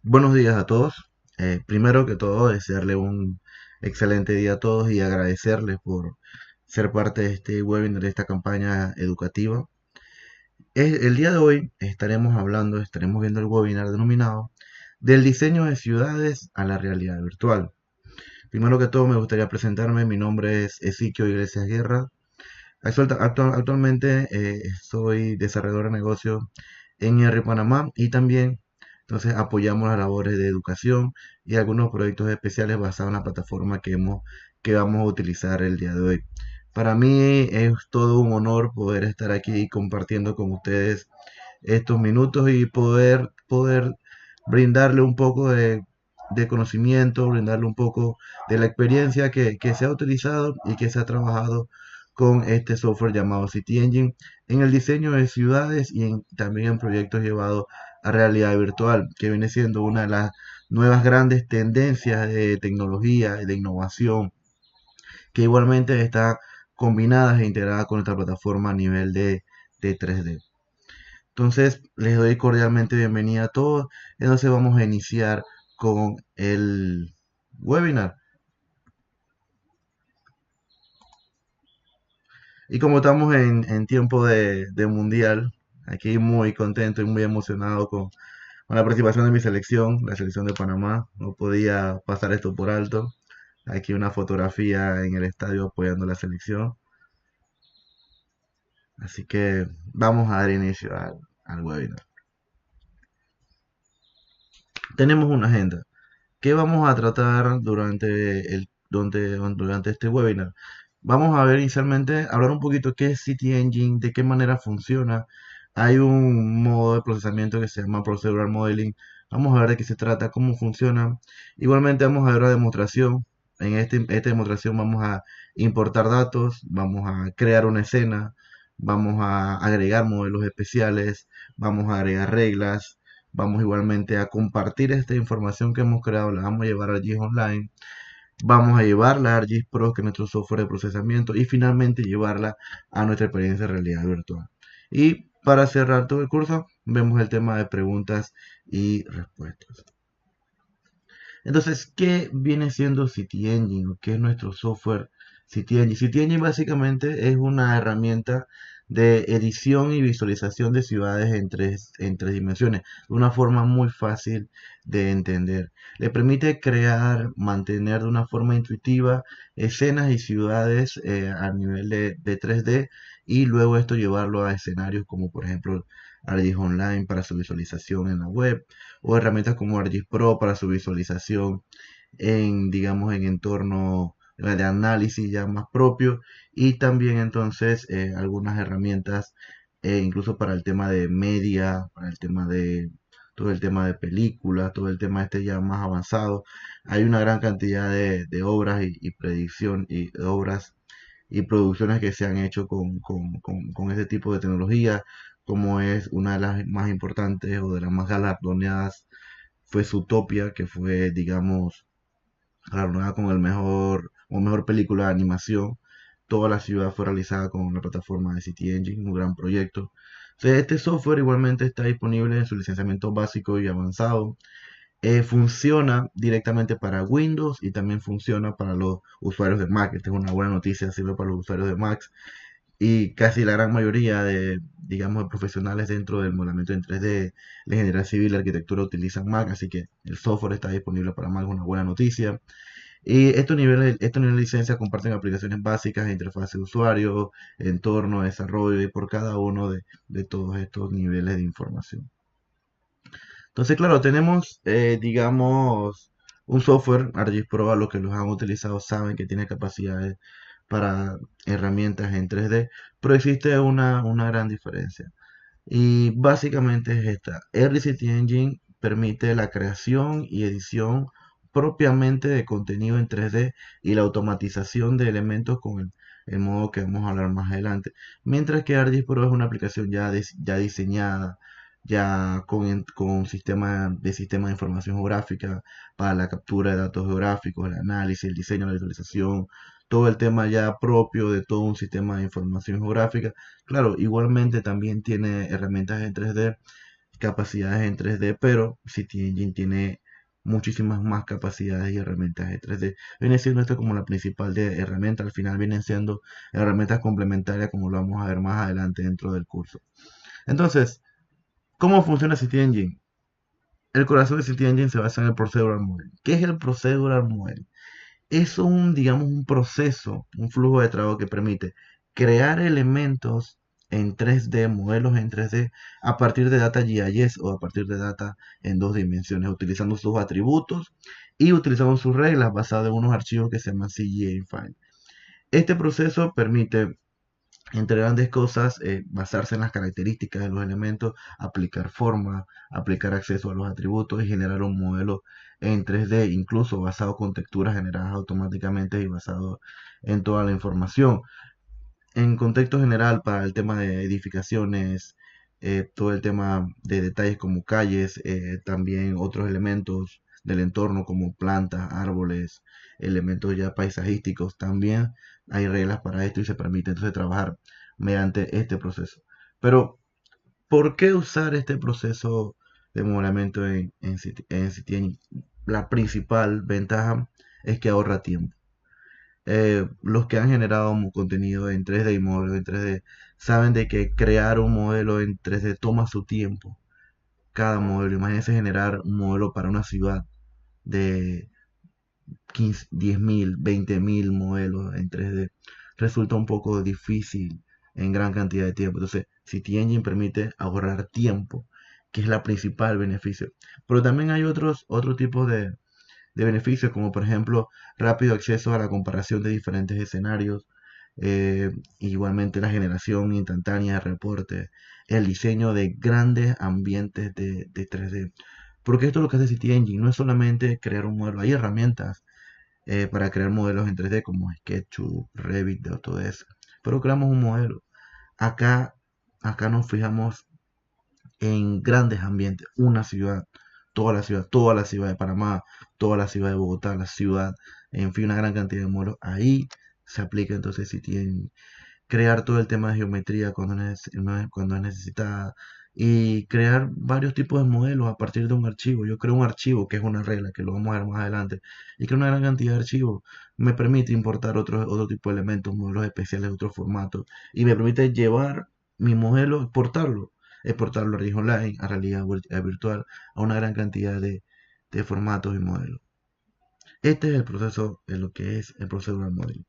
Buenos días a todos. Primero que todo, desearle un excelente día a todos y agradecerles por ser parte de este webinar, de esta campaña educativa. El día de hoy estaremos viendo el webinar denominado Del diseño de ciudades a la realidad virtual. Primero que todo, me gustaría presentarme. Mi nombre es Ezequiel Iglesias Guerra. Actualmente soy desarrollador de negocios en IR Panamá y también entonces apoyamos las labores de educación y algunos proyectos especiales basados en la plataforma que vamos a utilizar el día de hoy. Para mí es todo un honor poder estar aquí compartiendo con ustedes estos minutos y poder brindarle un poco de conocimiento, brindarle un poco de la experiencia que se ha utilizado y que se ha trabajado con este software llamado City Engine en el diseño de ciudades y también en proyectos llevados a realidad virtual, que viene siendo una de las nuevas grandes tendencias de tecnología y de innovación que igualmente está combinadas e integradas con nuestra plataforma a nivel de 3D. Entonces, les doy cordialmente bienvenida a todos. Entonces, vamos a iniciar con el webinar. Y como estamos en tiempo de mundial, aquí muy contento y muy emocionado con la participación de mi selección, la selección de Panamá. No podía pasar esto por alto. Aquí una fotografía en el estadio apoyando la selección. Así que vamos a dar inicio al webinar. Tenemos una agenda. ¿Qué vamos a tratar durante este webinar? Vamos a ver inicialmente, hablar un poquito qué es City Engine, de qué manera funciona. Hay un modo de procesamiento que se llama Procedural Modeling. Vamos a ver de qué se trata, cómo funciona. Igualmente vamos a ver una demostración. En esta demostración vamos a importar datos, vamos a crear una escena, vamos a agregar modelos especiales, vamos a agregar reglas, vamos igualmente a compartir esta información que hemos creado, la vamos a llevar a ArcGIS Online, vamos a llevarla a ArcGIS Pro, que es nuestro software de procesamiento, y finalmente llevarla a nuestra experiencia de realidad virtual. Y para cerrar todo el curso, vemos el tema de preguntas y respuestas. Entonces, ¿qué viene siendo City Engine? ¿Qué es nuestro software City Engine? City Engine básicamente es una herramienta de edición y visualización de ciudades en tres dimensiones, de una forma muy fácil de entender. Le permite crear, mantener de una forma intuitiva escenas y ciudades a nivel de 3D y luego esto llevarlo a escenarios como por ejemplo ArcGIS Online para su visualización en la web o herramientas como ArcGIS Pro para su visualización digamos, en entorno de análisis ya más propio y también entonces algunas herramientas incluso para el tema de media, para el tema de todo el tema de películas, todo el tema este ya más avanzado. Hay una gran cantidad de obras y predicción y obras y producciones que se han hecho con este tipo de tecnología, como es una de las más importantes o de las más galardoneadas fue Zootopia, que fue, digamos, galardonada con o mejor película de animación. Toda la ciudad fue realizada con la plataforma de City Engine, un gran proyecto. Entonces, este software igualmente está disponible en su licenciamiento básico y avanzado. Funciona directamente para Windows y también funciona para los usuarios de Mac. Esta es una buena noticia, sirve para los usuarios de Mac y casi la gran mayoría digamos, de profesionales dentro del modelamiento en 3D, la ingeniería civil, la arquitectura utilizan Mac, así que el software está disponible para Mac, es una buena noticia. Y estos niveles de licencia comparten aplicaciones básicas, interfaz de usuario, entorno, desarrollo y por cada uno de todos estos niveles de información. Entonces, claro, tenemos, digamos, un software, ArcGIS Pro, a los que los han utilizado saben que tiene capacidades para herramientas en 3D, pero existe una gran diferencia. Y básicamente es esta. RCT Engine permite la creación y edición propiamente de contenido en 3D y la automatización de elementos con el modo que vamos a hablar más adelante. Mientras que ArcGIS Pro es una aplicación ya diseñada, ya con un sistema de información geográfica para la captura de datos geográficos, el análisis, el diseño, la visualización, todo el tema ya propio de todo un sistema de información geográfica. Claro, igualmente también tiene herramientas en 3D, capacidades en 3D, pero CityEngine tiene muchísimas más capacidades y herramientas de 3D. Viene siendo esto como la principal de herramienta, al final vienen siendo herramientas complementarias como lo vamos a ver más adelante dentro del curso. Entonces, ¿cómo funciona CityEngine? El corazón de CityEngine se basa en el Procedural Modeling. ¿Qué es el Procedural Modeling? Es un, digamos, un proceso, un flujo de trabajo que permite crear elementos en 3D, modelos en 3D, a partir de data GIS o a partir de data en 2 dimensiones, utilizando sus atributos y utilizando sus reglas basadas en unos archivos que se llaman CGI file. Este proceso permite, entre grandes cosas, basarse en las características de los elementos, aplicar forma, aplicar acceso a los atributos y generar un modelo en 3D, incluso basado con texturas generadas automáticamente y basado en toda la información. En contexto general, para el tema de edificaciones, todo el tema de detalles como calles, también otros elementos del entorno como plantas, árboles, elementos ya paisajísticos, también hay reglas para esto y se permite entonces trabajar mediante este proceso. Pero, ¿por qué usar este proceso de modelamiento en CityEngine? La principal ventaja es que ahorra tiempo. Los que han generado contenido en 3D y modelos en 3D saben de que crear un modelo en 3D toma su tiempo. Cada modelo, imagínense generar un modelo para una ciudad de 15, 10.000, 20.000 modelos en 3D. Resulta un poco difícil en gran cantidad de tiempo. Entonces, CityEngine permite ahorrar tiempo, que es la principal beneficio. Pero también hay otros tipos de beneficios, como por ejemplo rápido acceso a la comparación de diferentes escenarios, igualmente la generación instantánea de reportes, el diseño de grandes ambientes de 3D. Porque esto es lo que hace CityEngine, no es solamente crear un modelo, hay herramientas para crear modelos en 3D como SketchUp, Revit, Autodesk, pero creamos un modelo. Acá, acá nos fijamos en grandes ambientes, una ciudad, toda la ciudad de Panamá, toda la ciudad de Bogotá, la ciudad, en fin, una gran cantidad de modelos. Ahí se aplica entonces si tienen crear todo el tema de geometría cuando es necesitada y crear varios tipos de modelos a partir de un archivo. Yo creo un archivo que es una regla, que lo vamos a ver más adelante, y creo una gran cantidad de archivos. Me permite importar otro tipo de elementos, modelos especiales de otros formatos, y me permite llevar mi modelo, exportarlo a realidad online, a realidad virtual, a una gran cantidad de formatos y modelos. Este es el proceso de lo que es el Procedural Modeling.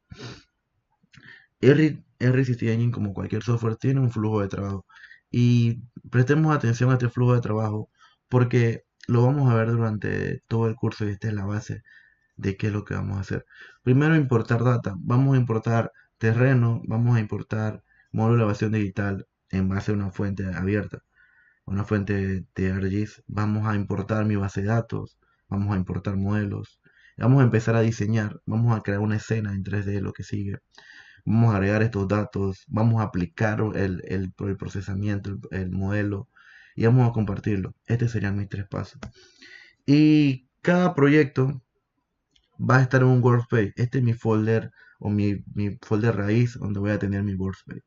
City Engine, como cualquier software, tiene un flujo de trabajo. Y prestemos atención a este flujo de trabajo porque lo vamos a ver durante todo el curso y esta es la base de qué es lo que vamos a hacer. Primero, importar data. Vamos a importar terreno, vamos a importar módulo de elevación digital en base a una fuente abierta, una fuente de ArcGIS. Vamos a importar mi base de datos, vamos a importar modelos. Vamos a empezar a diseñar, vamos a crear una escena en 3D, lo que sigue. Vamos a agregar estos datos, vamos a aplicar el procesamiento, el modelo y vamos a compartirlo. Estos serían mis 3 pasos. Y cada proyecto va a estar en un workspace. Este es mi folder o mi folder raíz donde voy a tener mi workspace.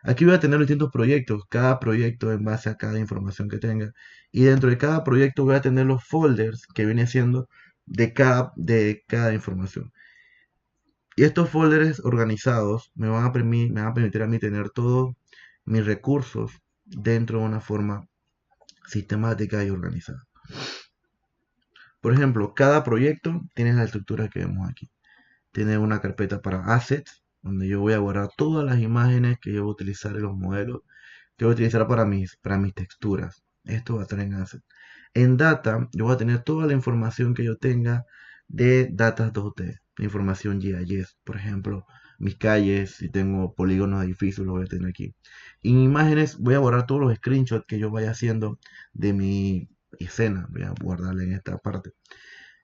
Aquí voy a tener distintos proyectos, cada proyecto en base a cada información que tenga. Y dentro de cada proyecto voy a tener los folders que viene siendo de cada información. Y estos folders organizados me van a permitir a mí tener todos mis recursos dentro de una forma sistemática y organizada. Por ejemplo, cada proyecto tiene la estructura que vemos aquí. Tiene una carpeta para assets, donde yo voy a guardar todas las imágenes que yo voy a utilizar en los modelos, que voy a utilizar para mis texturas. Esto va a estar en assets. En data, yo voy a tener toda la información que yo tenga de datas 2D, información GIS, por ejemplo, mis calles, si tengo polígonos de edificios, lo voy a tener aquí. Y en imágenes voy a borrar todos los screenshots que yo vaya haciendo de mi escena, voy a guardarle en esta parte.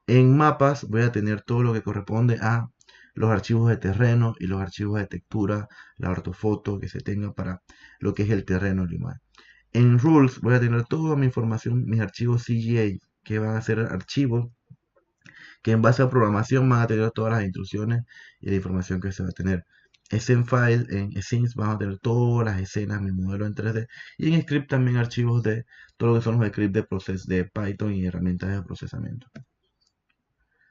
En mapas voy a tener todo lo que corresponde a los archivos de terreno y los archivos de textura, la ortofoto que se tenga para lo que es el terreno de la imagen. En rules voy a tener toda mi información, mis archivos CGI, que van a ser archivos que en base a programación van a tener todas las instrucciones y la información que se va a tener. File, en Scenes vamos a tener todas las escenas, mi modelo en 3D, y en Script también archivos de todo lo que son los scripts de Python y herramientas de procesamiento.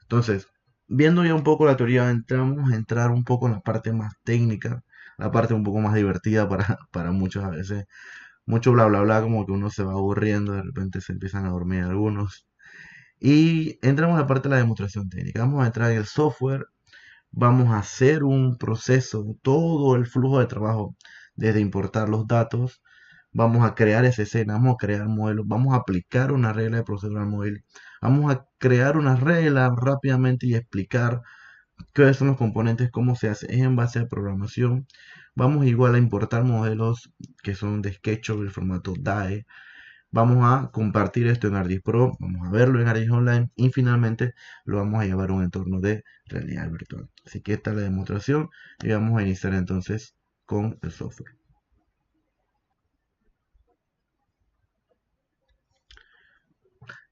Entonces, viendo ya un poco la teoría, entramos a entrar un poco en la parte más técnica, la parte un poco más divertida para muchos a veces. Mucho bla bla bla, como que uno se va aburriendo, de repente se empiezan a dormir algunos. Y entramos a la parte de la demostración técnica. Vamos a entrar en el software, vamos a hacer un proceso, todo el flujo de trabajo, desde importar los datos, vamos a crear esa escena, vamos a crear modelos, vamos a aplicar una regla de procedural móvil, vamos a crear una regla rápidamente y explicar qué son los componentes, cómo se hace, es en base a programación. Vamos igual a importar modelos que son de SketchUp, el formato DAE. Vamos a compartir esto en ArcGIS Pro, vamos a verlo en ArcGIS Online y finalmente lo vamos a llevar a un entorno de realidad virtual. Así que esta es la demostración y vamos a iniciar entonces con el software.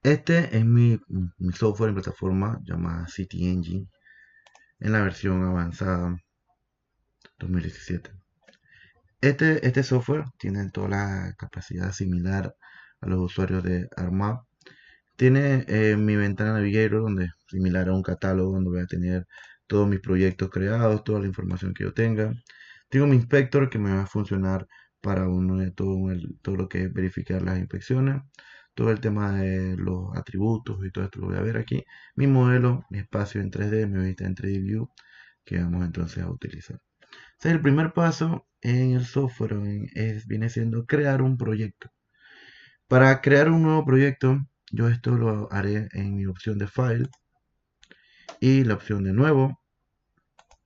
Este es mi software en plataforma llamada City Engine en la versión avanzada 2017. Este software tiene toda la capacidad similar a los usuarios de ArcMap. Tiene mi ventana Navigator, donde similar a un catálogo, donde voy a tener todos mis proyectos creados, toda la información que yo tenga. Tengo mi inspector que me va a funcionar para uno de todo lo que es verificar las inspecciones. Todo el tema de los atributos y todo esto lo voy a ver aquí. Mi modelo, mi espacio en 3D, mi vista en 3D View, que vamos entonces a utilizar. El primer paso en el software viene siendo crear un proyecto. Para crear un nuevo proyecto, yo esto lo haré en mi opción de File y la opción de Nuevo,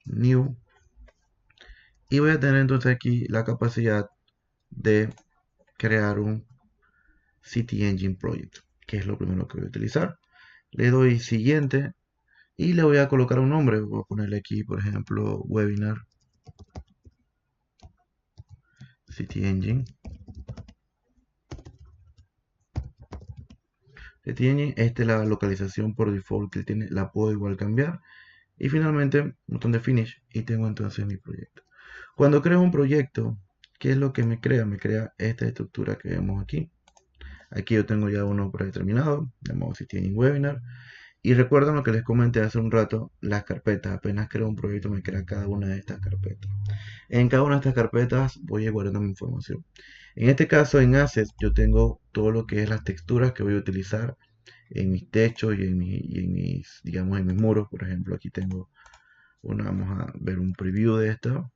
New, y voy a tener entonces aquí la capacidad de crear un City Engine Project, que es lo primero que voy a utilizar. Le doy Siguiente y le voy a colocar un nombre. Voy a ponerle aquí, por ejemplo, Webinar City Engine. Esta es la localización por default que tiene, la puedo igual cambiar. Y finalmente, botón de Finish y tengo entonces mi proyecto. Cuando creo un proyecto, ¿qué es lo que me crea? Me crea esta estructura que vemos aquí. Aquí yo tengo ya uno predeterminado, llamado City Engine Webinar. Y recuerden lo que les comenté hace un rato, las carpetas. Apenas creo un proyecto, me crea cada una de estas carpetas. En cada una de estas carpetas voy a guardar mi información. En este caso, en Assets, yo tengo todo lo que es las texturas que voy a utilizar en mis techos y en mis, digamos, en mis muros. Por ejemplo, aquí tengo una, vamos a ver un preview de esto.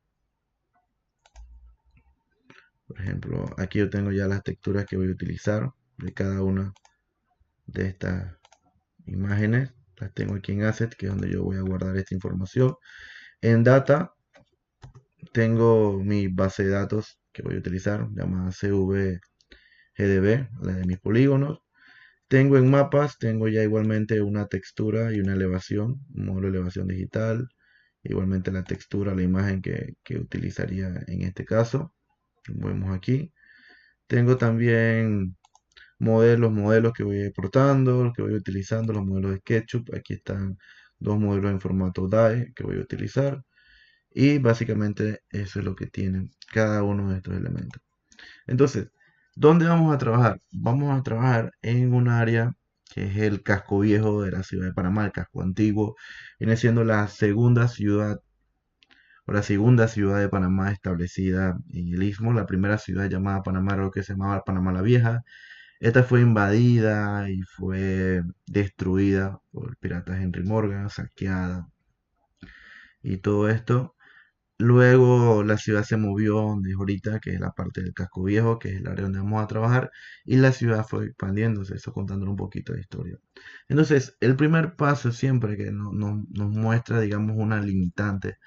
Por ejemplo, aquí yo tengo ya las texturas que voy a utilizar de cada una de estas imágenes. Las tengo aquí en Assets, que es donde yo voy a guardar esta información. En Data tengo mi base de datos que voy a utilizar, llamada CVGDB, la de mis polígonos. Tengo en mapas, tengo ya igualmente una textura y una elevación, un modelo de elevación digital. Igualmente la textura, la imagen que utilizaría en este caso. Vemos aquí. Tengo también modelos que voy exportando, que voy utilizando, los modelos de SketchUp. Aquí están dos modelos en formato DAE que voy a utilizar. Y básicamente eso es lo que tienen cada uno de estos elementos. Entonces, ¿dónde vamos a trabajar? Vamos a trabajar en un área que es el casco viejo de la ciudad de Panamá, el casco antiguo. Viene siendo la segunda ciudad o la segunda ciudad de Panamá establecida en el Istmo. La primera ciudad llamada Panamá era lo que se llamaba Panamá la Vieja. Esta fue invadida y fue destruida por el pirata Henry Morgan, saqueada y todo esto. Luego la ciudad se movió donde es ahorita, que es la parte del casco viejo, que es el área donde vamos a trabajar, y la ciudad fue expandiéndose, eso contándole un poquito de historia. Entonces, el primer paso siempre que nos muestra, digamos, una limitante,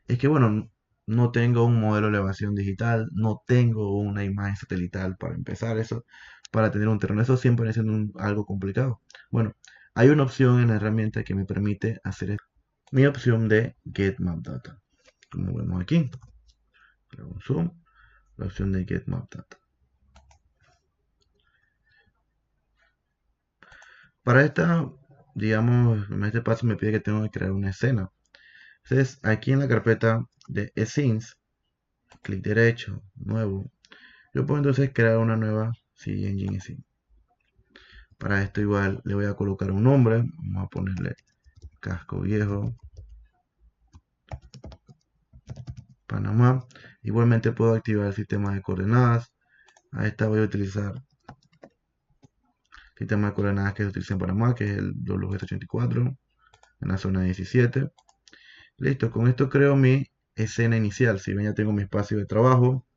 es que, bueno, no tengo un modelo de elevación digital, no tengo una imagen satelital para empezar eso, para tener un terreno, eso siempre es algo complicado. Bueno, hay una opción en la herramienta que me permite hacer esto. Mi opción de Get Map Data, como vemos aquí. Le hago un zoom, la opción de Get Map Data. Para esta, digamos, en este paso me pide que tengo que crear una escena. Entonces, aquí en la carpeta de scenes, clic derecho, nuevo, yo puedo entonces crear una nueva CGengine Scene. Para esto igual le voy a colocar un nombre, vamos a ponerle Casco Viejo, Panamá. Igualmente puedo activar el sistema de coordenadas. A esta voy a utilizar el sistema de coordenadas que se utiliza en Panamá, que es el WG84, en la zona 17. Listo, con esto creo mi escena inicial. Si ven, ya tengo mi espacio de trabajo,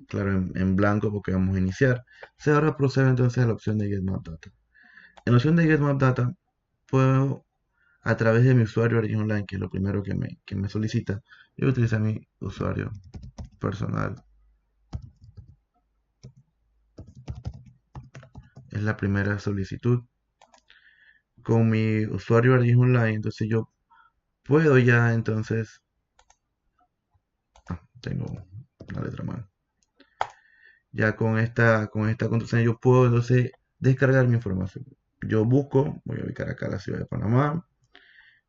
claro, en blanco porque vamos a iniciar. Ahora procedo entonces a la opción de Get Map Data. En la opción de Get Map Data, puedo, a través de mi usuario Origin Online, que es lo primero que me solicita, yo voy a utilizar mi usuario personal. Es la primera solicitud. Con mi usuario Origin Online, entonces yo puedo ya entonces... tengo una letra mal. Ya con esta contraseña yo puedo entonces descargar mi información. Yo busco, voy a ubicar acá la ciudad de Panamá,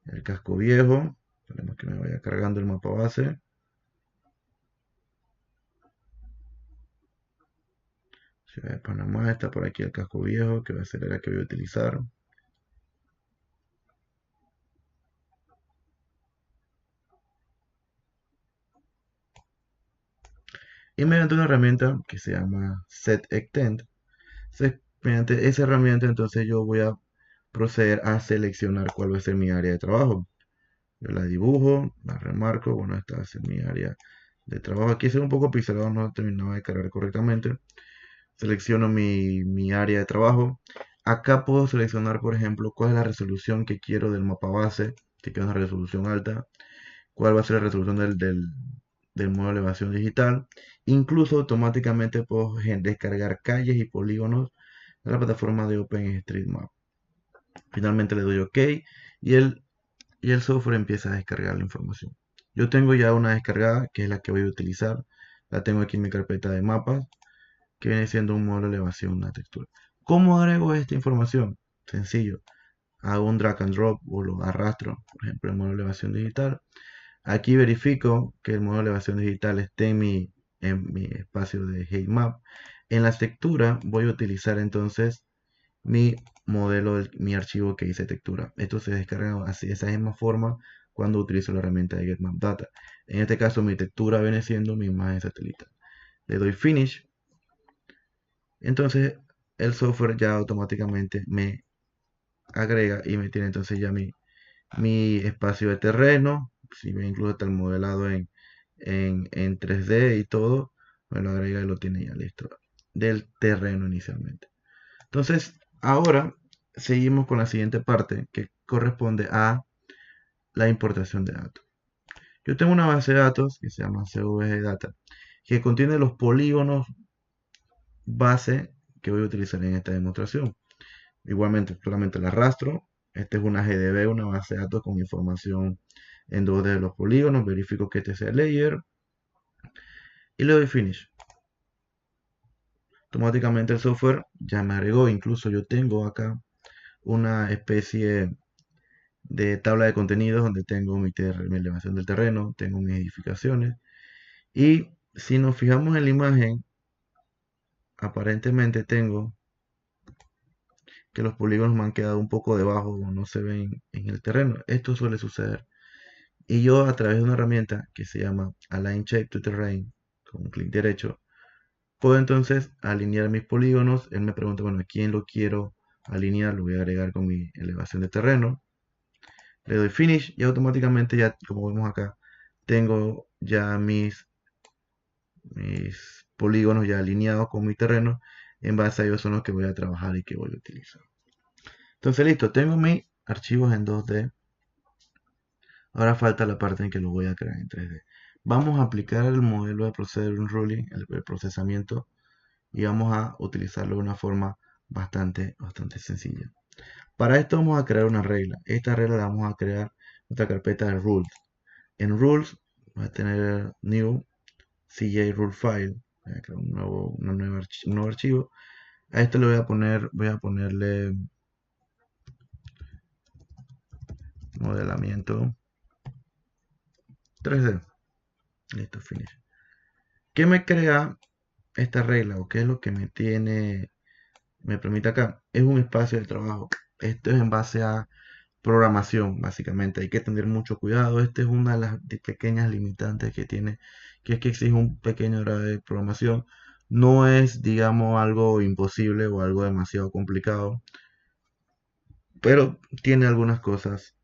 el casco viejo, esperemos que me vaya cargando el mapa base. Ciudad de Panamá, está por aquí el casco viejo, que va a ser la que voy a utilizar. Y mediante una herramienta que se llama SetExtend, mediante esa herramienta entonces yo voy a proceder a seleccionar cuál va a ser mi área de trabajo. Yo la dibujo, la remarco, bueno, esta va a ser mi área de trabajo. Aquí es un poco pixelado, no terminaba de cargar correctamente. Selecciono mi área de trabajo. Acá puedo seleccionar, por ejemplo, cuál es la resolución que quiero del mapa base, que quiero una resolución alta, cuál va a ser la resolución del modo de elevación digital. Incluso automáticamente puedo descargar calles y polígonos de la plataforma de OpenStreetMap. Finalmente le doy OK y el software empieza a descargar la información. Yo tengo ya una descargada, que es la que voy a utilizar. La tengo aquí en mi carpeta de mapas, que viene siendo un modelo de elevación, una textura. ¿Cómo agrego esta información? Sencillo. Hago un drag and drop o lo arrastro, por ejemplo, el modelo de elevación digital. Aquí verifico que el modelo de elevación digital esté en mi espacio de heatmap. En la textura voy a utilizar entonces mi modelo, mi archivo que hice textura. Esto se descarga así, de esa misma forma cuando utilizo la herramienta de GetMapData. En este caso mi textura viene siendo mi imagen satelital. Le doy Finish. Entonces el software ya automáticamente me agrega y me tiene entonces ya mi espacio de terreno. Si me incluso está el modelado en 3D y todo, me lo agrega y lo tiene ya listo. Del terreno inicialmente. Entonces, ahora seguimos con la siguiente parte que corresponde a la importación de datos. Yo tengo una base de datos que se llama CVG Data, que contiene los polígonos base que voy a utilizar en esta demostración. Igualmente, solamente la arrastro. Esta es una GDB, una base de datos con información en 2D de los polígonos. Verifico que este sea el layer y le doy Finish. Automáticamente el software ya me agregó. Incluso yo tengo acá una especie de tabla de contenidos donde tengo mi elevación del terreno, tengo mis edificaciones. Y si nos fijamos en la imagen, aparentemente tengo que los polígonos me han quedado un poco debajo o no se ven en el terreno. Esto suele suceder. Y yo a través de una herramienta que se llama Align Shape to Terrain, con un clic derecho, puedo entonces alinear mis polígonos. Él me pregunta, bueno, ¿a quién lo quiero alinear? Lo voy a agregar con mi elevación de terreno. Le doy Finish y automáticamente ya, como vemos acá, tengo ya mis polígonos ya alineados con mi terreno. En base a ellos son los que voy a trabajar y que voy a utilizar. Entonces listo, tengo mis archivos en 2D. Ahora falta la parte en que lo voy a crear en 3D. Vamos a aplicar el modelo de Procedure Ruling, el procesamiento, y vamos a utilizarlo de una forma bastante sencilla. Para esto vamos a crear una regla. Esta regla la vamos a crear en nuestra carpeta de Rules. En Rules va a tener New CJ Rule File. Voy a crear un nuevo archivo. A esto le voy a ponerle modelamiento 3D. Listo, finish. ¿Qué me crea esta regla o qué es lo que me permite acá? Es un espacio de trabajo. Esto es en base a programación, básicamente. Hay que tener mucho cuidado. Esta es una de las pequeñas limitantes que tiene, que es que exige un pequeño grado de programación. No es, digamos, algo imposible o algo demasiado complicado, pero tiene algunas cosas,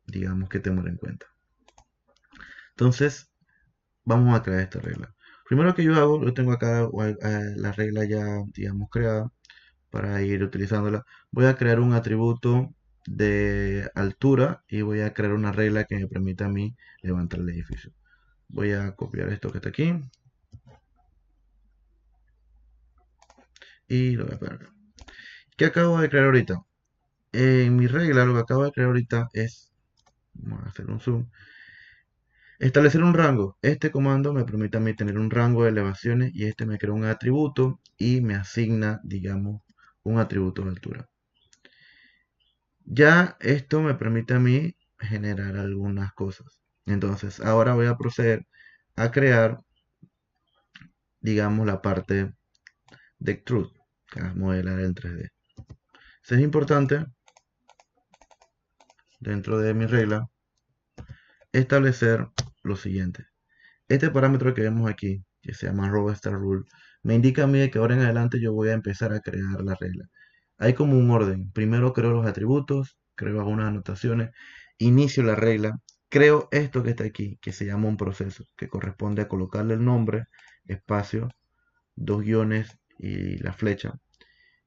digamos, que tener en cuenta. Entonces, vamos a crear esta regla. Primero que yo hago, yo tengo acá la regla ya, digamos, creada para ir utilizándola. Voy a crear un atributo de altura y voy a crear una regla que me permita a mí levantar el edificio. Voy a copiar esto que está aquí y lo voy a pegar acá. ¿Qué acabo de crear ahorita? En mi regla, lo que acabo de crear ahorita es, vamos a hacer un zoom, establecer un rango. Este comando me permite a mí tener un rango de elevaciones y este me crea un atributo y me asigna, digamos, un atributo de altura. Ya esto me permite a mí generar algunas cosas. Entonces, ahora voy a proceder a crear, digamos, la parte de extrude, que es modelar en 3D. Eso es importante, dentro de mi regla, establecer lo siguiente. Este parámetro que vemos aquí, que se llama Robotstar Rule, me indica a mí que ahora en adelante yo voy a empezar a crear la regla. Hay como un orden. Primero creo los atributos, creo algunas anotaciones, inicio la regla, creo esto que está aquí, que se llama un proceso, que corresponde a colocarle el nombre, espacio, dos guiones y la flecha.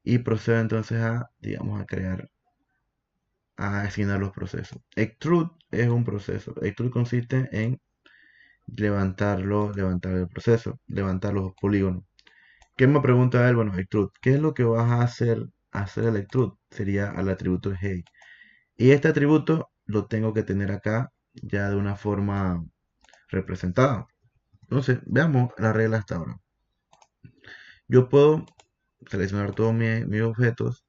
Y procedo entonces a, digamos, a crear, a asignar los procesos. Extrude es un proceso. Extrude consiste en levantar el proceso, levantar los polígonos. ¿Qué me pregunta él? Bueno, extrude, ¿qué es lo que vas a hacer el extrude? Sería al atributo de hey. Y este atributo lo tengo que tener acá ya de una forma representada. Entonces, veamos la regla hasta ahora. Yo puedo seleccionar todos mis objetos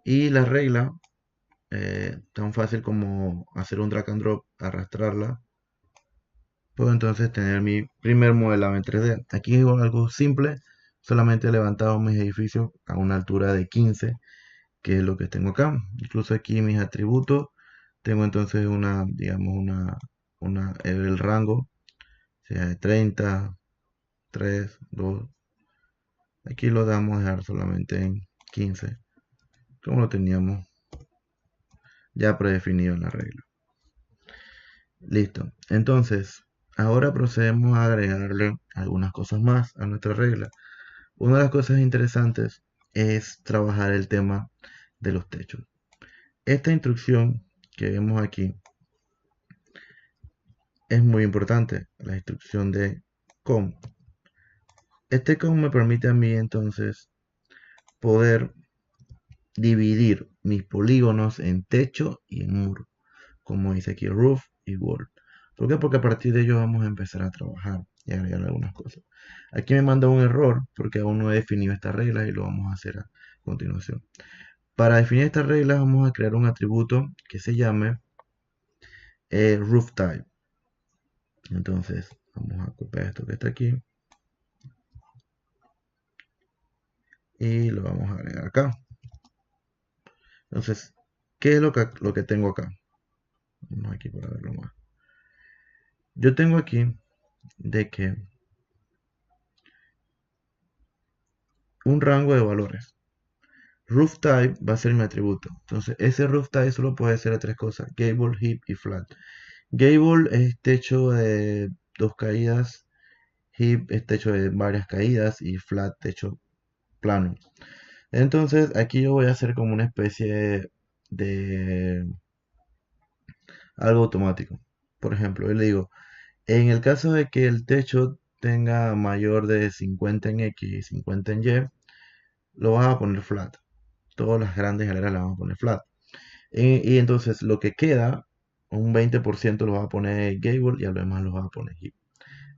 y la regla, tan fácil como hacer un drag and drop, arrastrarla. Puedo entonces tener mi primer modelado en 3D. Aquí es algo simple, solamente he levantado mis edificios a una altura de 15, que es lo que tengo acá. Incluso aquí mis atributos, tengo entonces una, digamos, el rango, sea de 30, 3, 2. Aquí lo damos a dejar solamente en 15, como lo teníamos ya predefinido en la regla. Listo. Entonces, ahora procedemos a agregarle algunas cosas más a nuestra regla. Una de las cosas interesantes es trabajar el tema de los techos. Esta instrucción que vemos aquí es muy importante, la instrucción de com. Este com me permite a mí entonces poder dividir mis polígonos en techo y en muro, como dice aquí roof y wall. ¿Por qué? Porque a partir de ello vamos a empezar a trabajar y agregar algunas cosas. Aquí me manda un error porque aún no he definido estas reglas y lo vamos a hacer a continuación. Para definir estas reglas vamos a crear un atributo que se llame roof type. Entonces vamos a copiar esto que está aquí y lo vamos a agregar acá. Entonces, ¿qué es lo que tengo acá? Vamos aquí para verlo más. Yo tengo aquí de que un rango de valores. Roof type va a ser mi atributo. Entonces, ese roof type solo puede ser de tres cosas: gable, hip y flat. Gable es techo de dos caídas, hip es techo de varias caídas y flat techo plano. Entonces, aquí yo voy a hacer como una especie de algo automático. Por ejemplo, yo le digo, en el caso de que el techo tenga mayor de 50 en X y 50 en Y, lo vas a poner flat. Todas las grandes escaleras las vamos a poner flat. Y entonces lo que queda, un 20% lo vas a poner gable y a lo demás lo vas a poner hip.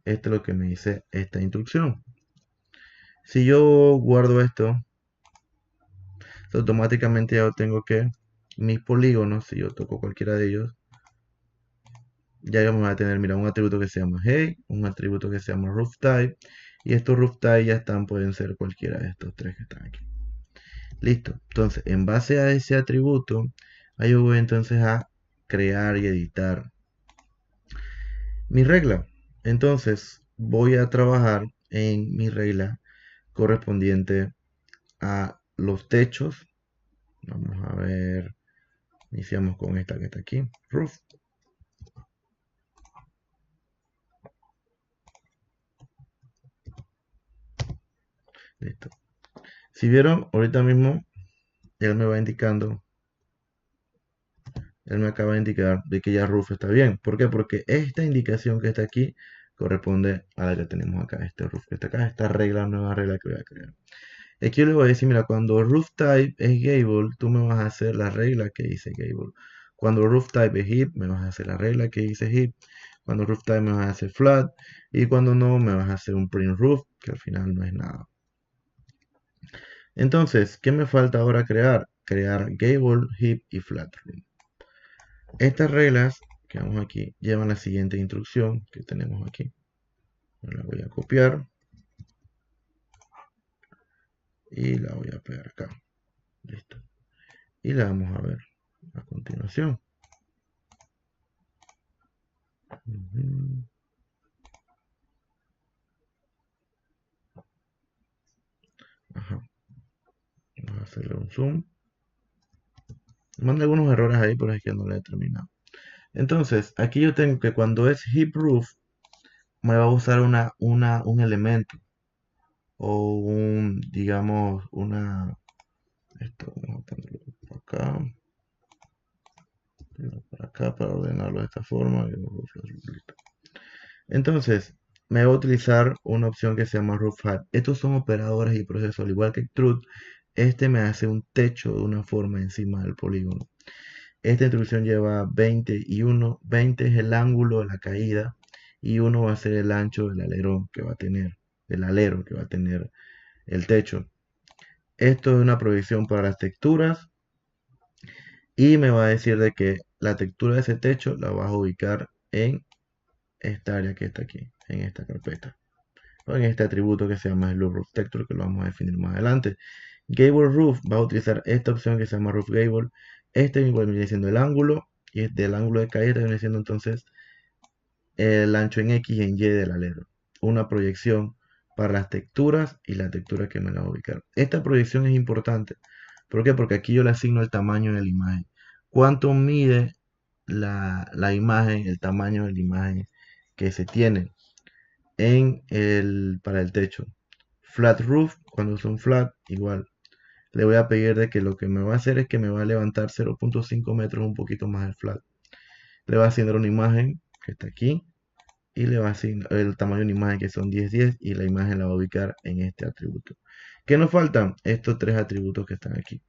Esto es lo que me dice esta instrucción. Si yo guardo esto, automáticamente ya tengo que mis polígonos, si yo toco cualquiera de ellos, ya vamos a tener, mira, un atributo que se llama hey, un atributo que se llama roof type, y estos roof type ya están, pueden ser cualquiera de estos tres que están aquí. Listo. Entonces, en base a ese atributo, ahí yo voy entonces a crear y editar mi regla. Entonces, voy a trabajar en mi regla correspondiente a los techos. Vamos a ver, iniciamos con esta que está aquí, roof. Listo. Si vieron, ahorita mismo él me va indicando, él me acaba de indicar de que ya roof está bien. ¿Por qué? Porque esta indicación que está aquí corresponde a la que tenemos acá, este roof que está acá, esta regla, nueva regla que voy a crear. Aquí yo le voy a decir, mira, cuando roof type es gable, tú me vas a hacer la regla que dice gable. Cuando roof type es hip, me vas a hacer la regla que dice hip. Cuando roof type me vas a hacer flat. Y cuando no, me vas a hacer un print roof, que al final no es nada. Entonces, ¿qué me falta ahora crear? Crear gable, hip y flat room. Estas reglas que vamos aquí llevan la siguiente instrucción que tenemos aquí. La voy a copiar y la voy a pegar acá. Listo. Y la vamos a ver a continuación. Ajá. Vamos a hacerle un zoom. Manda algunos errores ahí, pero es que no lo he terminado. Entonces, aquí yo tengo que cuando es hip roof, me va a usar un elemento. O un, digamos, esto, vamos a ponerlo por acá. Por acá para ordenarlo de esta forma. Entonces, me va a utilizar una opción que se llama roof height. Estos son operadores y procesos, al igual que extrude. Este me hace un techo de una forma encima del polígono. Esta instrucción lleva 20 y 1. 20 es el ángulo de la caída y 1 va a ser el ancho del alerón que va a tener, del alero que va a tener el techo. Esto es una provisión para las texturas y me va a decir de que la textura de ese techo la vas a ubicar en esta área que está aquí, en esta carpeta, o en este atributo que se llama el Roof Texture, que lo vamos a definir más adelante. Gable Roof va a utilizar esta opción que se llama Roof Gable. Este igual viene siendo el ángulo, y del ángulo de caída viene siendo entonces el ancho en X y en Y del alero. Una proyección para las texturas y la textura que me la va a ubicar. Esta proyección es importante. ¿Por qué? Porque aquí yo le asigno el tamaño de la imagen. ¿Cuánto mide la imagen, el tamaño de la imagen que se tiene para el techo? Flat roof, cuando son flat, igual. Le voy a pedir de que lo que me va a hacer es que me va a levantar 0.5 metros un poquito más el flat. Le va a asignar una imagen que está aquí y le va a asignar el tamaño de una imagen que son 1010 y la imagen la va a ubicar en este atributo. ¿Qué nos faltan? Estos tres atributos que están aquí.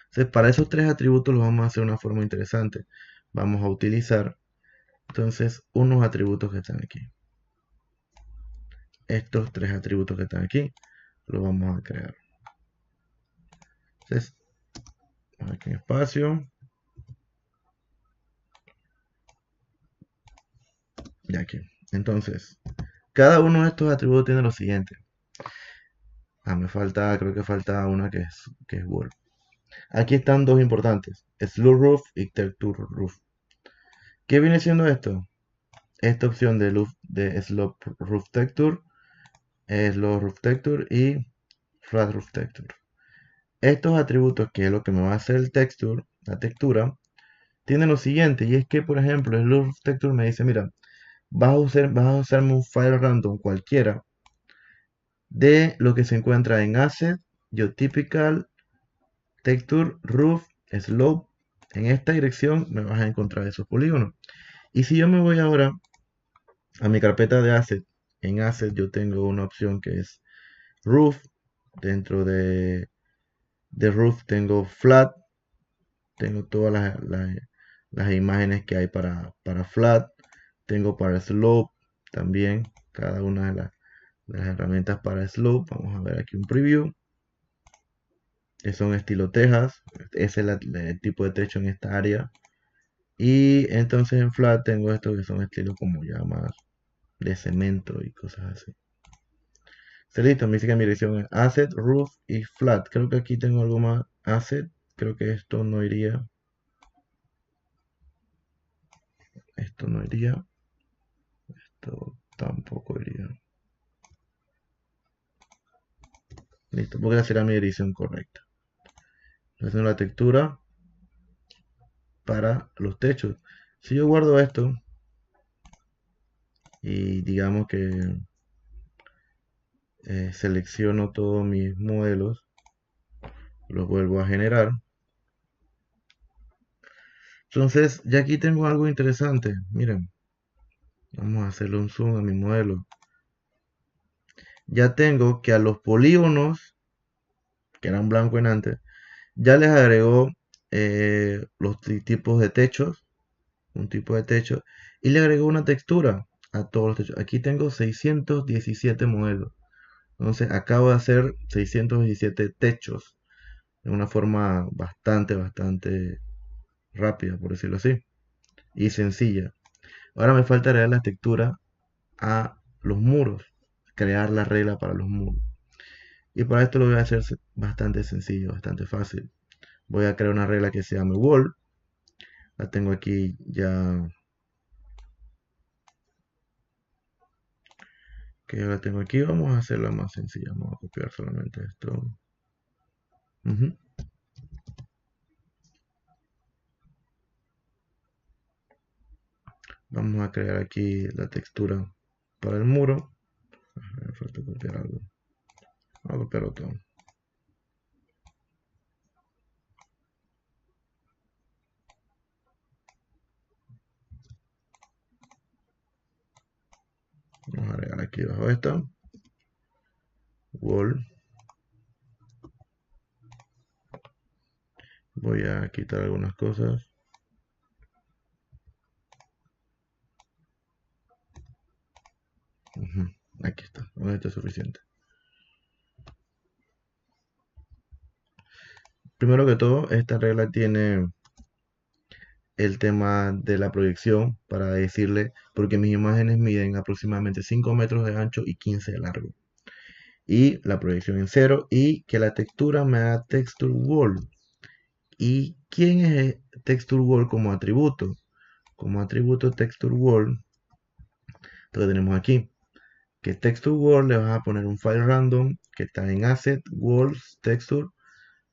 Entonces, para esos tres atributos los vamos a hacer de una forma interesante. Vamos a utilizar entonces unos atributos que están aquí. Estos tres atributos que están aquí los vamos a crear. Entonces, aquí en espacio. Y aquí. Entonces, cada uno de estos atributos tiene lo siguiente. Me falta, creo que falta una que es Word. Aquí están dos importantes, Slope Roof y Texture Roof. ¿Qué viene siendo esto? Esta opción de Slope Roof Texture, Slope Roof Texture y Flat Roof Texture. Estos atributos, que es lo que me va a hacer el texture, la textura, tienen lo siguiente, y es que, por ejemplo, el Slope Roof Texture me dice, mira, vas a usarme un file random cualquiera de lo que se encuentra en Asset, GeoTypical, Texture, Roof, Slope. En esta dirección me vas a encontrar esos polígonos. Y si yo me voy ahora a mi carpeta de Asset, en Asset yo tengo una opción que es Roof. Dentro de Roof tengo Flat. Tengo todas las imágenes que hay para Flat. Tengo para Slope también. Cada una de las herramientas para Slope. Vamos a ver aquí un preview. Que son estilo Texas. Ese es el tipo de techo en esta área. Y entonces en flat tengo estos que son estilos como ya más de cemento y cosas así. Está listo, me dice que mi dirección es asset, roof y flat. Creo que aquí tengo algo más asset. Creo que esto no iría. Esto no iría. Esto tampoco iría. Listo, porque será mi dirección correcta. Haciendo la textura para los techos. Si yo guardo esto y digamos que selecciono todos mis modelos, los vuelvo a generar. Entonces, ya aquí tengo algo interesante. Miren, vamos a hacerle un zoom a mi modelo. Ya tengo que a los polígonos, que eran blanco en antes, ya les agregó los tipos de techos, un tipo de techo, y le agregó una textura a todos los techos. Aquí tengo 617 modelos. Entonces acabo de hacer 617 techos de una forma bastante rápida, por decirlo así, y sencilla. Ahora me falta agregar la textura a los muros, crear la regla para los muros. Y para esto lo voy a hacer bastante sencillo, bastante fácil. Voy a crear una regla que se llame wall. La tengo aquí ya, que ya la tengo aquí. Vamos a hacerla más sencilla. Vamos a copiar solamente esto. Ujú. Vamos a crear aquí la textura para el muro. Me falta copiar algo. Vamos a copiarlo todo. Vamos a agregar aquí bajo esta wall. Voy a quitar algunas cosas. Aquí está, con esto es suficiente. Primero que todo, esta regla tiene el tema de la proyección para decirle, porque mis imágenes miden aproximadamente 5 metros de ancho y 15 de largo. Y la proyección en cero y que la textura me da texture wall. ¿Y quién es texture wall como atributo? Como atributo texture wall, lo que tenemos aquí, que texture wall le vas a poner un file random que está en asset, walls, texture.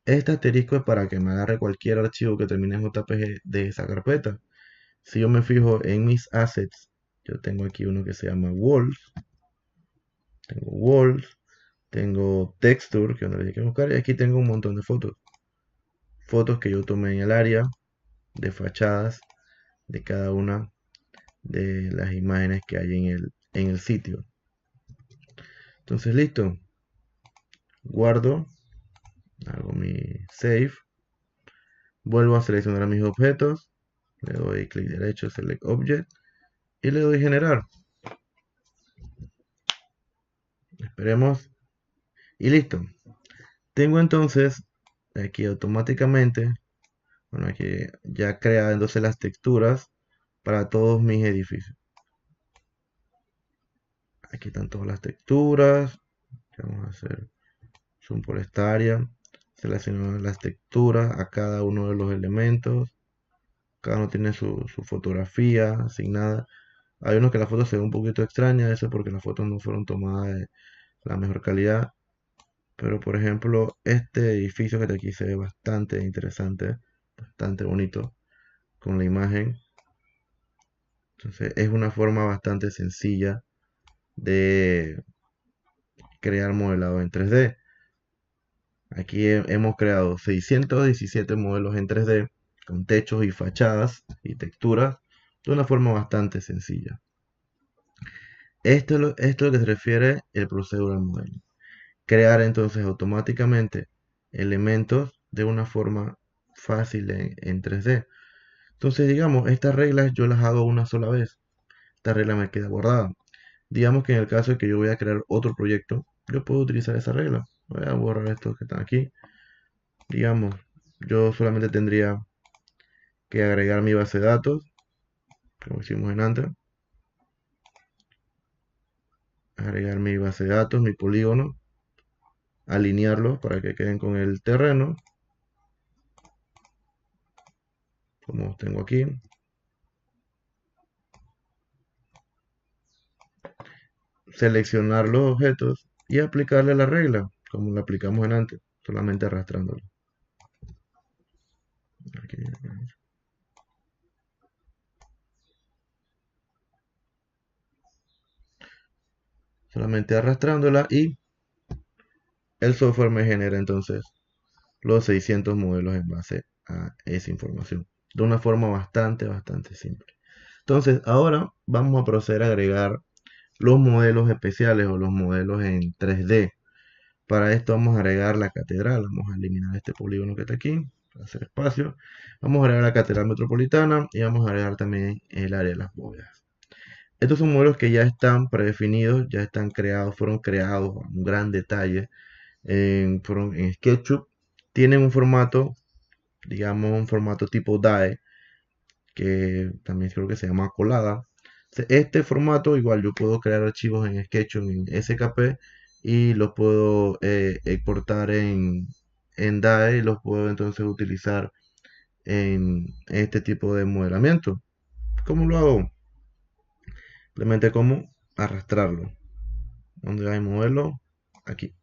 Este asterisco es para que me agarre cualquier archivo que termine en JPG de esa carpeta. Si yo me fijo en mis assets, yo tengo aquí uno que se llama walls, tengo texture, que es donde hay que buscar, y aquí tengo un montón de fotos. Fotos que yo tomé en el área de fachadas de cada una de las imágenes que hay en el sitio. Entonces, listo. Guardo, hago mi save, vuelvo a seleccionar mis objetos, le doy clic derecho, select object, y le doy generar. Esperemos. Y listo. Tengo entonces aquí automáticamente, bueno, aquí ya crea entonces las texturas para todos mis edificios. Aquí están todas las texturas. Vamos a hacer zoom por esta área. Seleccionar las texturas a cada uno de los elementos. Cada uno tiene su fotografía asignada. Hay unos que la foto se ve un poquito extraña, eso porque las fotos no fueron tomadas de la mejor calidad. Pero por ejemplo, este edificio que está aquí se ve bastante interesante, bastante bonito con la imagen. Entonces es una forma bastante sencilla de crear modelado en 3D. Aquí hemos creado 617 modelos en 3D con techos y fachadas y texturas de una forma bastante sencilla. Esto es lo que se refiere el procedural modeling. Crear entonces automáticamente elementos de una forma fácil en 3D. Entonces, digamos, estas reglas yo las hago una sola vez. Esta regla me queda guardada. Digamos que en el caso de que yo voy a crear otro proyecto, yo puedo utilizar esa regla. Voy a borrar estos que están aquí. Digamos, yo solamente tendría que agregar mi base de datos. como hicimos en antes. Agregar mi base de datos, mi polígono, alinearlos para que queden con el terreno, como tengo aquí. Seleccionar los objetos y aplicarle la regla, como la aplicamos en antes, solamente arrastrándolo. Aquí. Solamente arrastrándola y el software me genera entonces los 600 modelos en base a esa información. De una forma bastante simple. Entonces, ahora vamos a proceder a agregar los modelos especiales o los modelos en 3D. Para esto vamos a agregar la catedral. Vamos a eliminar este polígono que está aquí para hacer espacio. Vamos a agregar la catedral metropolitana y vamos a agregar también el área de las bóvedas. Estos son modelos que ya están predefinidos, ya están creados, fueron creados a un gran detalle en SketchUp. Tienen un formato, digamos, un formato tipo DAE, que también creo que se llama colada. Este formato, igual yo puedo crear archivos en SketchUp en SKP y los puedo exportar en DAE y los puedo entonces utilizar en este tipo de modelamiento. ¿Cómo lo hago? Simplemente como arrastrarlo. Donde hay modelo, aquí.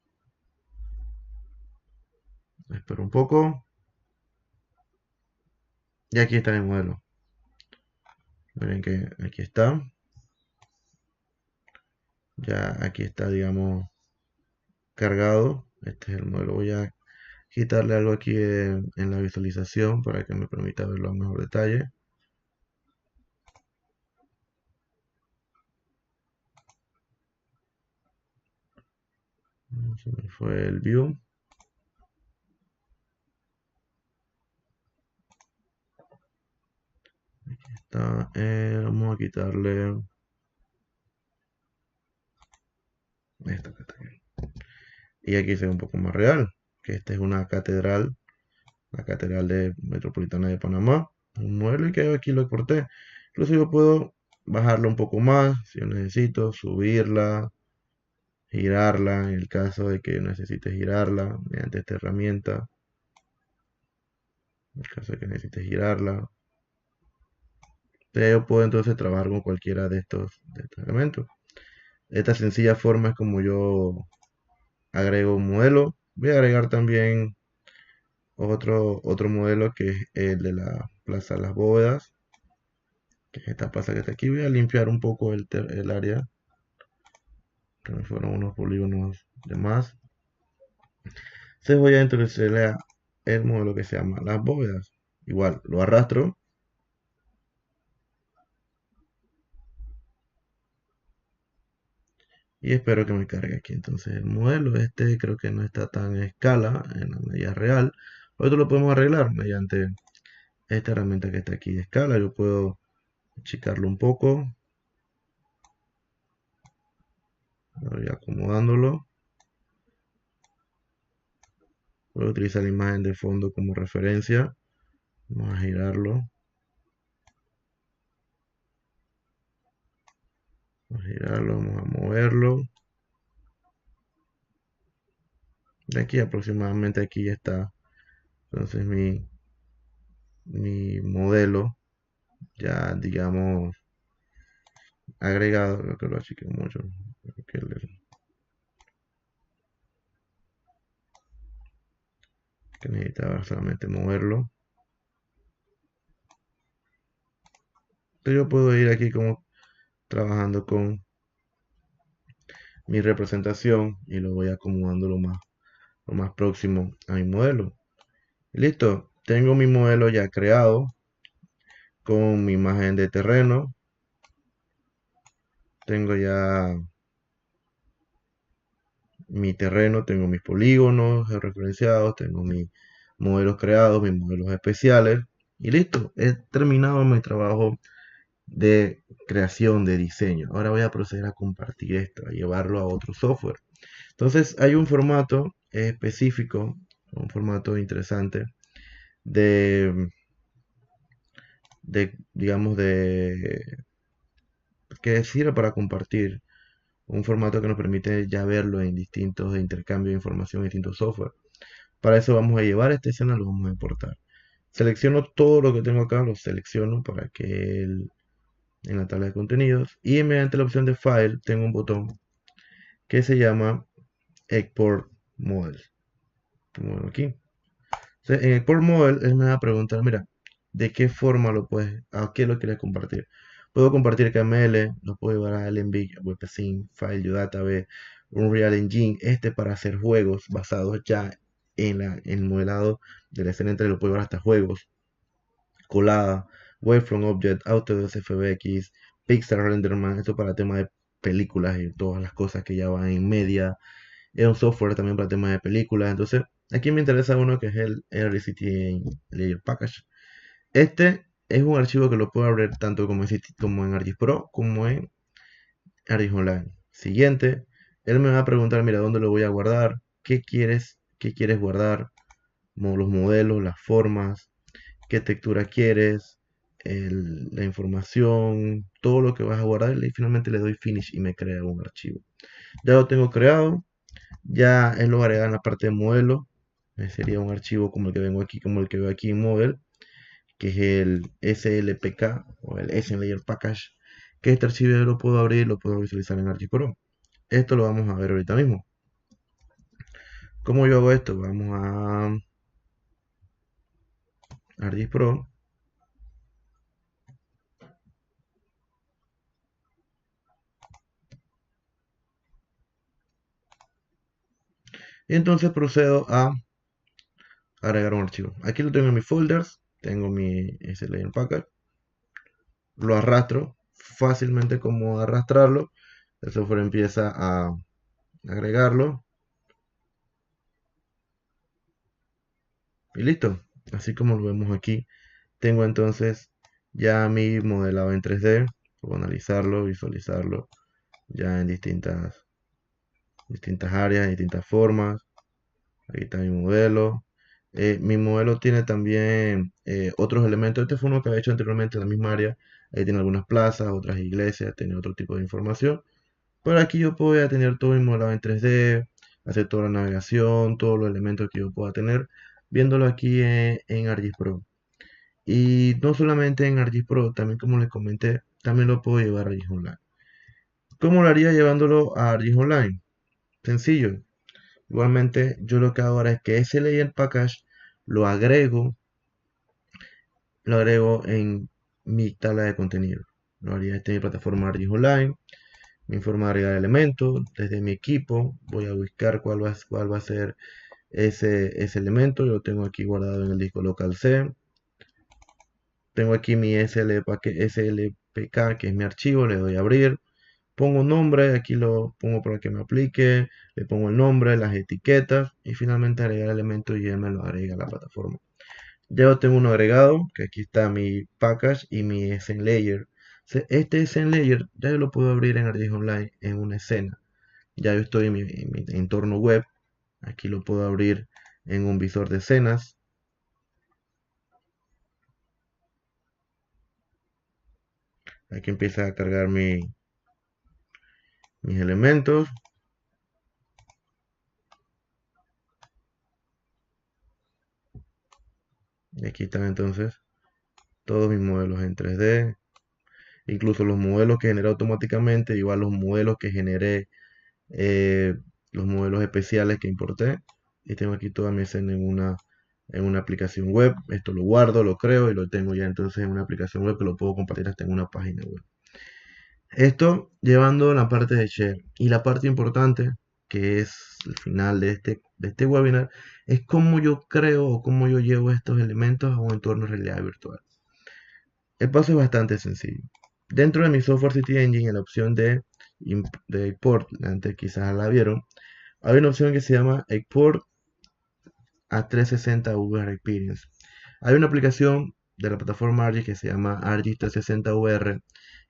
Espero un poco. Y aquí está mi modelo. Miren que aquí está. Ya aquí está, digamos, cargado. Este es el modelo. Voy a quitarle algo aquí en la visualización para que me permita verlo a mejor detalle. Se me fue el view. Aquí está. Vamos a quitarle esto que está aquí. Y aquí se ve un poco más real. Que esta es una catedral. La catedral de Metropolitana de Panamá. Un modelo y que aquí lo exporté. Incluso yo puedo bajarla un poco más si yo necesito, subirla, girarla en el caso de que necesite girarla mediante esta herramienta. En el caso de que necesite girarla. Yo puedo entonces trabajar con cualquiera de estos elementos. Esta sencilla forma es como yo agrego un modelo. Voy a agregar también otro modelo que es el de la Plaza de las Bóvedas, que es esta plaza que está aquí. Voy a limpiar un poco el área, que me fueron unos polígonos de más. Entonces voy a introducirle el modelo que se llama las bóvedas. Igual lo arrastro. Y espero que me cargue aquí. Entonces el modelo este creo que no está tan en escala en la medida real. Esto lo podemos arreglar mediante esta herramienta que está aquí de escala. Yo puedo achicarlo un poco. Voy acomodándolo. Voy a utilizar la imagen de fondo como referencia. Vamos a girarlo. Vamos a girarlo, vamos a moverlo. De aquí aproximadamente aquí está. Entonces mi modelo ya digamos agregado. Creo que lo achiqué mucho. Creo que necesitaba solamente moverlo. Entonces yo puedo ir aquí como trabajando con mi representación y lo voy acomodando lo más próximo a mi modelo. Listo, tengo mi modelo ya creado con mi imagen de terreno. Tengo ya mi terreno, tengo mis polígonos referenciados, tengo mis modelos creados, mis modelos especiales. Y listo, he terminado mi trabajo de creación, de diseño. Ahora voy a proceder a compartir esto, a llevarlo a otro software. Entonces hay un formato específico, un formato interesante de digamos, que sirve para compartir. Un formato que nos permite ya verlo en distintos intercambios de información en distintos software. Para eso vamos a llevar esta escena, lo vamos a exportar. Selecciono todo lo que tengo acá, lo selecciono para que en la tabla de contenidos y mediante la opción de File tengo un botón que se llama Export Model. Pongo aquí. Entonces, en Export Model él me va a preguntar, mira, ¿de qué forma lo puedes, a qué lo quieres compartir? Puedo compartir KML, lo puedo llevar a LMV, WebSync, File, Database, Unreal Engine, para hacer juegos basados ya en el modelado de la escena entre lo puedo llevar hasta juegos, colada, Wavefront Object, Autodesk FBX, Pixar Renderman, esto para temas de películas y todas las cosas que ya van en media. Es un software también para temas de películas. Entonces, aquí me interesa uno que es el RCT Layer Package. Este es un archivo que lo puedo abrir tanto como en ArcGIS Pro como en ArcGIS Online. Siguiente, él me va a preguntar, mira, ¿dónde lo voy a guardar? ¿Qué quieres guardar? Los modelos, las formas, qué textura quieres, la información, todo lo que vas a guardar y finalmente le doy Finish y me crea un archivo. Ya lo tengo creado, ya él lo agrega en la parte de modelo, sería un archivo como el que vengo aquí, como el que veo aquí en Model, que es el SLPK o el SN Layer Package, que este archivo yo lo puedo abrir y lo puedo visualizar en ArcGIS Pro. Esto lo vamos a ver ahorita mismo. ¿Cómo yo hago esto? Vamos a ArcGIS Pro. Y entonces procedo a agregar un archivo. Aquí lo tengo en mis folders, tengo mi SLayer Package, lo arrastro fácilmente como arrastrarlo. El software empieza a agregarlo y listo. Así como lo vemos aquí, tengo entonces ya mi modelado en 3D. Puedo analizarlo, visualizarlo ya en distintas áreas, distintas formas. Aquí está mi modelo. Mi modelo tiene también otros elementos. Este fue uno que había hecho anteriormente en la misma área. Ahí tiene algunas plazas, otras iglesias, tiene otro tipo de información. Pero aquí yo puedo tener todo mi modelado en 3D, hacer toda la navegación, todos los elementos que yo pueda tener, viéndolo aquí en ArcGIS Pro. Y no solamente en ArcGIS Pro, también como les comenté, también lo puedo llevar a ArcGIS Online. ¿Cómo lo haría llevándolo a ArcGIS Online? Sencillo. Igualmente, yo lo que hago ahora es que ese layer package lo agrego, lo agrego en mi tabla de contenido. Lo haría en mi plataforma ArcGIS Online, mi forma de agregar elementos. Desde mi equipo voy a buscar cuál va a ser ese elemento. Yo lo tengo aquí guardado en el disco local C. Tengo aquí mi SLPK, que es mi archivo, le doy a abrir. Pongo un nombre, aquí lo pongo para que me aplique, le pongo el nombre, las etiquetas y finalmente agregar elemento y ya me lo agrega a la plataforma. Ya lo tengo uno agregado, que aquí está mi package y mi SN Layer. Este SN Layer ya yo lo puedo abrir en ArcGIS Online en una escena. Ya yo estoy en mi entorno web, aquí lo puedo abrir en un visor de escenas. Aquí empieza a cargar mis elementos. Y aquí están entonces todos mis modelos en 3D, incluso los modelos que generé automáticamente, igual los modelos que generé, eh, los modelos especiales que importé. Y tengo aquí toda mi escena en una aplicación web. Esto lo guardo, lo creo y lo tengo ya entonces en una aplicación web que lo puedo compartir hasta en una página web. Esto llevando la parte de share. Y la parte importante, que es el final de este webinar, es cómo yo creo o cómo yo llevo estos elementos a un entorno de realidad virtual. El paso es bastante sencillo. Dentro de mi software City Engine, en la opción de Export, antes quizás la vieron, hay una opción que se llama Export a 360 VR Experience. Hay una aplicación de la plataforma ArcGIS que se llama ArcGIS 360 VR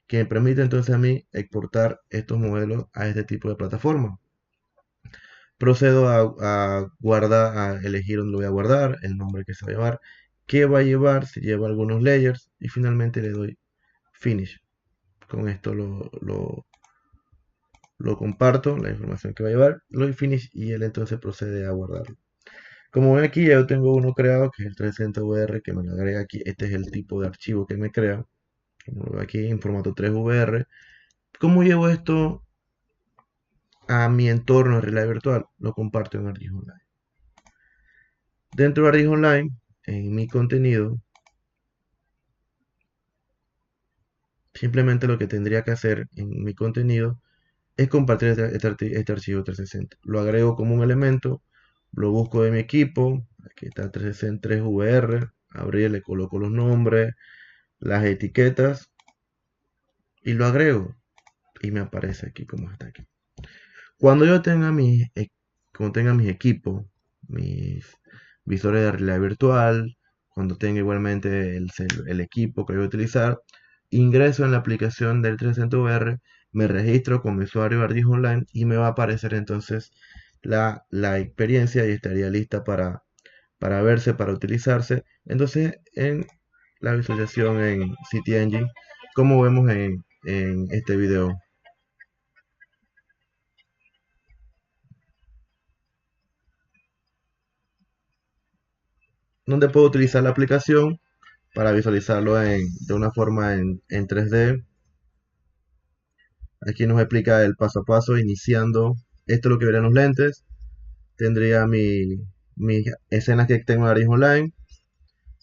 que me permite entonces a mí exportar estos modelos a este tipo de plataforma. Procedo a guardar, a elegir dónde lo voy a guardar, el nombre que se va a llevar qué va a llevar, si lleva algunos layers y finalmente le doy finish. Con esto lo comparto, la información que va a llevar, lo doy finish y él entonces procede a guardarlo. Como ven aquí ya yo tengo uno creado que es el 360VR que me lo agrega aquí. Este es el tipo de archivo que me crea. Como lo veo aquí en formato 3VR. ¿Cómo llevo esto a mi entorno de realidad virtual? Lo comparto en ArcGIS Online. Dentro de ArcGIS Online, en mi contenido, simplemente lo que tendría que hacer en mi contenido es compartir este archivo 360. Lo agrego como un elemento, lo busco de mi equipo, aquí está 360 3VR, abrir, le coloco los nombres, las etiquetas y lo agrego y me aparece aquí como está aquí. Cuando yo tenga cuando tenga mis equipos, mis visores de realidad virtual, cuando tenga igualmente el equipo que voy a utilizar, ingreso en la aplicación del 360 VR, me registro con mi usuario de ArcGIS Online y me va a aparecer entonces la experiencia y estaría lista para verse, para utilizarse. Entonces, en la visualización en City Engine, como vemos en este video, donde puedo utilizar la aplicación para visualizarlo de una forma en 3D. Aquí nos explica el paso a paso, iniciando. Esto es lo que verían los lentes. Tendría mis escenas que tengo en Arif Online.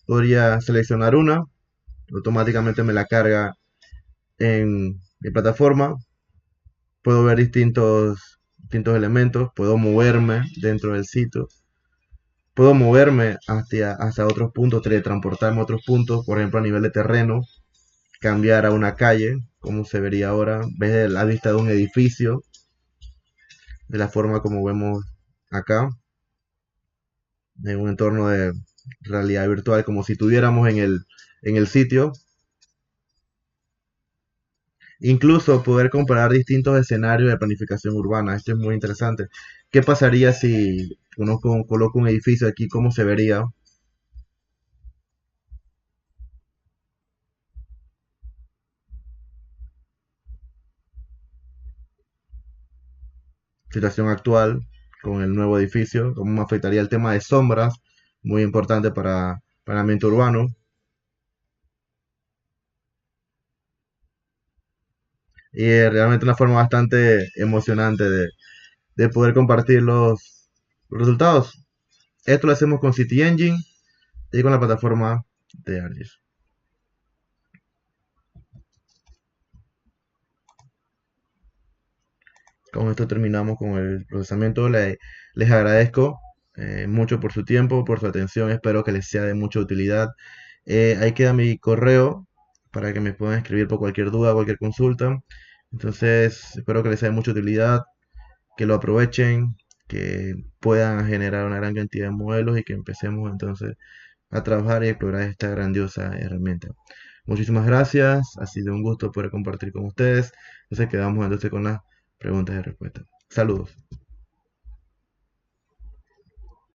Podría seleccionar una. Automáticamente me la carga en mi plataforma. Puedo ver distintos elementos. Puedo moverme dentro del sitio. Puedo moverme hacia otros puntos, teletransportarme a otros puntos, por ejemplo a nivel de terreno, cambiar a una calle, como se vería ahora, ves la vista de un edificio, de la forma como vemos acá, en un entorno de realidad virtual, como si estuviéramos en el sitio. Incluso poder comparar distintos escenarios de planificación urbana. Esto es muy interesante. ¿Qué pasaría si uno coloca un edificio aquí? ¿Cómo se vería? Situación actual con el nuevo edificio, cómo afectaría el tema de sombras, muy importante para el ambiente urbano. Y es realmente una forma bastante emocionante de poder compartir los resultados. Esto lo hacemos con City Engine y con la plataforma de ArcGIS. Con esto terminamos con el procesamiento. Les agradezco mucho por su tiempo, por su atención. Espero que les sea de mucha utilidad. Ahí queda mi correo para que me puedan escribir por cualquier duda, cualquier consulta. Entonces, espero que les sea de mucha utilidad, que lo aprovechen, que puedan generar una gran cantidad de modelos y que empecemos entonces a trabajar y explorar esta grandiosa herramienta. Muchísimas gracias, ha sido un gusto poder compartir con ustedes. Entonces quedamos entonces con las preguntas y respuestas. Saludos.